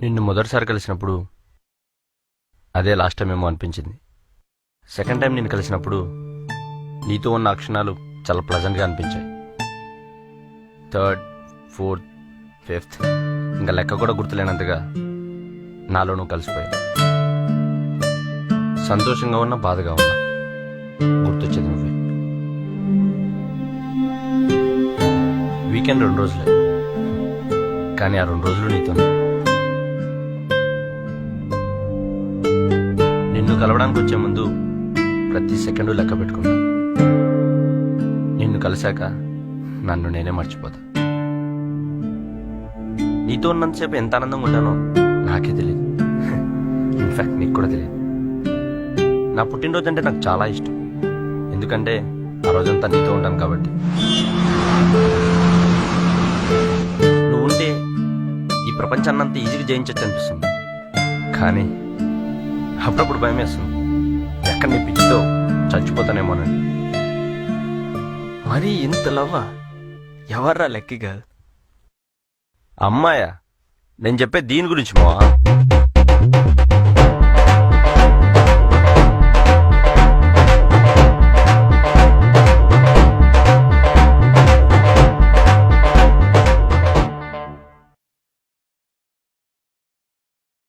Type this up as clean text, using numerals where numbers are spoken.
నిన్ను మొదటిసారి కలిసినప్పుడు అదే లాస్ట్ టైం ఏమో అనిపించింది. సెకండ్ టైం నిన్ను కలిసినప్పుడు నీతో ఉన్న క్షణాలు చాలా ప్లజెంట్గా అనిపించాయి. థర్డ్, ఫోర్త్, ఫిఫ్త్ ఇంకా లెక్క కూడా గుర్తులేనంతగా నాలో నువ్వు కలిసిపోయావు. సంతోషంగా ఉన్నా, బాధగా ఉన్నా గుర్తొచ్చేది నువ్వే. వీకెండ్ 2 రోజులే, కానీ ఆ 2 రోజులు నీతో. నిన్ను కలవడానికి వచ్చే ముందు ప్రతి సెకండు లెక్క పెట్టుకున్నా. నిన్ను కలిశాక నన్ను నేనే మర్చిపోతా. నీతో ఉన్నంతసేపు ఎంత ఆనందంగా ఉంటానో నాకే తెలియదు. ఇన్ఫాక్ట్ నీకు కూడా తెలియదు. నా పుట్టినరోజు అంటే నాకు చాలా ఇష్టం, ఎందుకంటే ఆ రోజంతా నీతో ఉంటాను కాబట్టి. నువ్వు ఉంటే ఈ ప్రపంచాన్నంతా ఈజీగా జయించచ్చు అనిపిస్తుంది, కానీ అప్పుడప్పుడు భయం వేస్తుంది, ఎక్కడ నీ పిచ్చితో చచ్చిపోతానేమోనని. మరీ ఇంత లవ్వా? ఎవర్రా లెక్కి కాదు. అమ్మాయా? నేను చెప్పే దీని గురించి మావా.